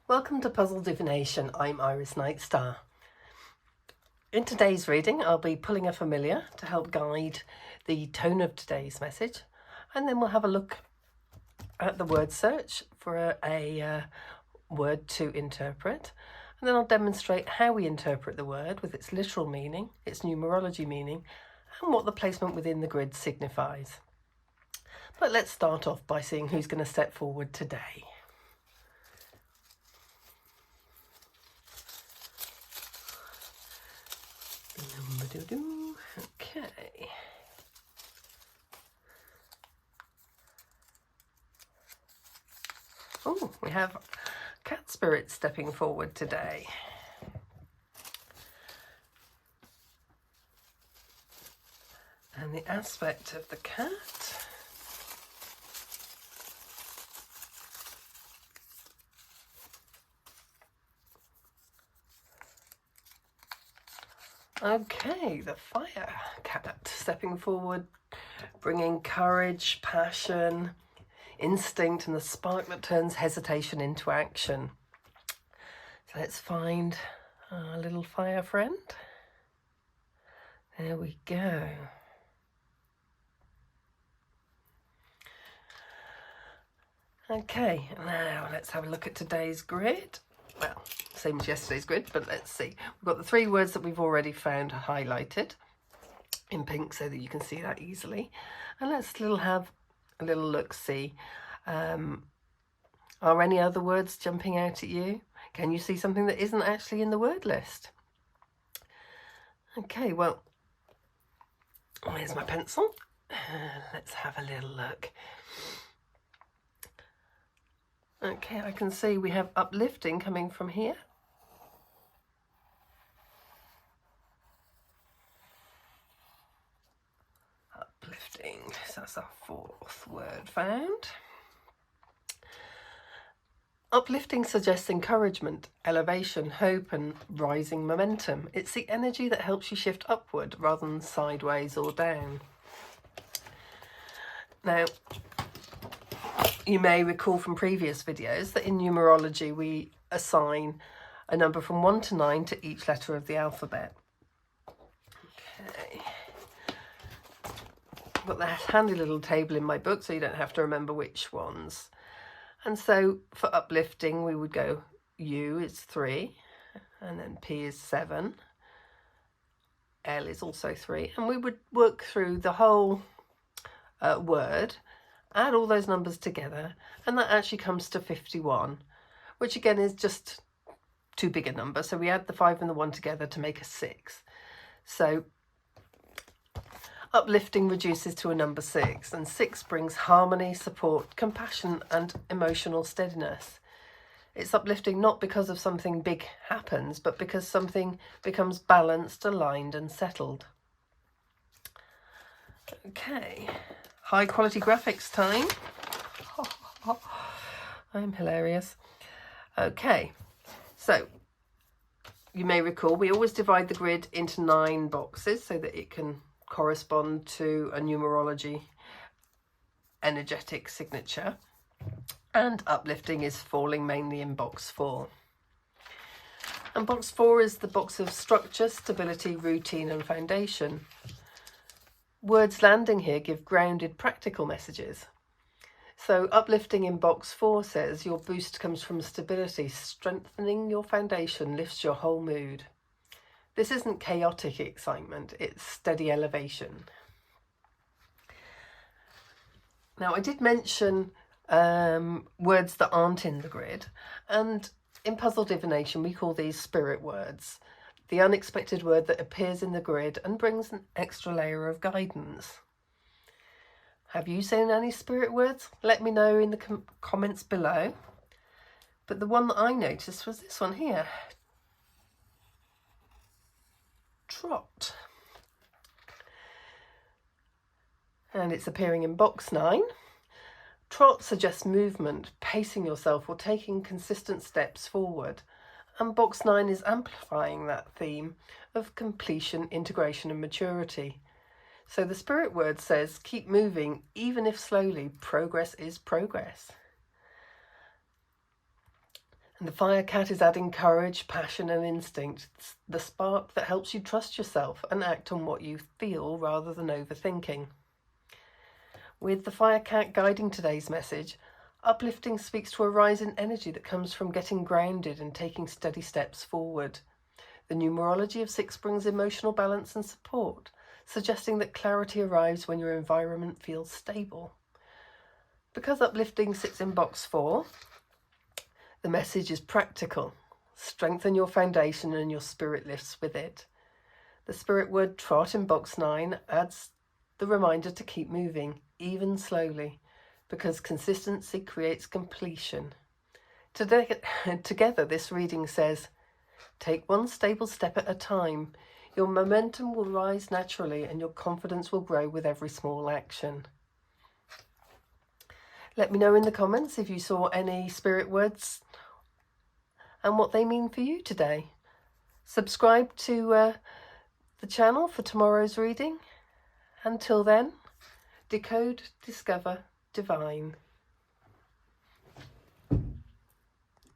Welcome to Puzzle Divination. I'm Iris Nightstar. In today's reading, I'll be pulling a familiar to help guide the tone of today's message, and then we'll have a look at the word search for a word to interpret, and then I'll demonstrate how we interpret the word with its literal meaning, its numerology meaning, and what the placement within the grid signifies. But let's start off by seeing who's going to step forward today. Okay. Oh, we have cat spirit stepping forward today. And the aspect of the cat. Okay, the fire cat stepping forward, bringing courage, passion, instinct, and the spark that turns hesitation into action. So let's find our little fire friend. There we go. Okay, now let's have a look at today's grid. Well, same as yesterday's grid, but let's see. We've got the three words that we've already found highlighted in pink so that you can see that easily. And let's have a little look-see. Are any other words jumping out at you? Can you see something that isn't actually in the word list? Okay, well, here's my pencil. Let's have a little look. Okay, I can see we have uplifting coming from here. Uplifting, so that's our fourth word found. Uplifting suggests encouragement, elevation, hope, and rising momentum. It's the energy that helps you shift upward rather than sideways or down. Now, you may recall from previous videos that in numerology we assign a number from 1 to 9 to each letter of the alphabet. Okay. I've got that handy little table in my book so you don't have to remember which ones. And so for uplifting we would go U is 3, and then P is 7, L is also 3, and we would work through the whole word, add all those numbers together, and that actually comes to 51, which again is just too big a number, so we add the 5 and the 1 together to make a 6. So uplifting reduces to a number 6, and 6 brings harmony, support, compassion, and emotional steadiness. It's uplifting not because of something big happens, but because something becomes balanced, aligned, and settled. Okay. High quality graphics time. I'm hilarious. Okay, so you may recall we always divide the grid into 9 boxes so that it can correspond to a numerology energetic signature, and uplifting is falling mainly in box 4. And box 4 is the box of structure, stability, routine, and foundation. Words landing here give grounded, practical messages. So uplifting in box 4 says your boost comes from stability, strengthening your foundation lifts your whole mood. This isn't chaotic excitement, it's steady elevation. Now I did mention words that aren't in the grid, and in Puzzle Divination we call these spirit words. The unexpected word that appears in the grid and brings an extra layer of guidance. Have you seen any spirit words? Let me know in the comments below. But the one that I noticed was this one here. Trot. And it's appearing in box 9. Trot suggests movement, pacing yourself or taking consistent steps forward. And box 9 is amplifying that theme of completion, integration, and maturity. So the spirit word says, keep moving, even if slowly, progress is progress. And the fire cat is adding courage, passion and instinct, the spark that helps you trust yourself and act on what you feel rather than overthinking. With the fire cat guiding today's message, uplifting speaks to a rise in energy that comes from getting grounded and taking steady steps forward. The numerology of 6 brings emotional balance and support, suggesting that clarity arrives when your environment feels stable. Because uplifting sits in box 4, the message is practical. Strengthen your foundation and your spirit lifts with it. The spirit word trot in box 9 adds the reminder to keep moving, even slowly, because consistency creates completion. Together, this reading says, take one stable step at a time. Your momentum will rise naturally and your confidence will grow with every small action. Let me know in the comments if you saw any spirit words and what they mean for you today. Subscribe to the channel for tomorrow's reading. Until then, decode, discover, divine.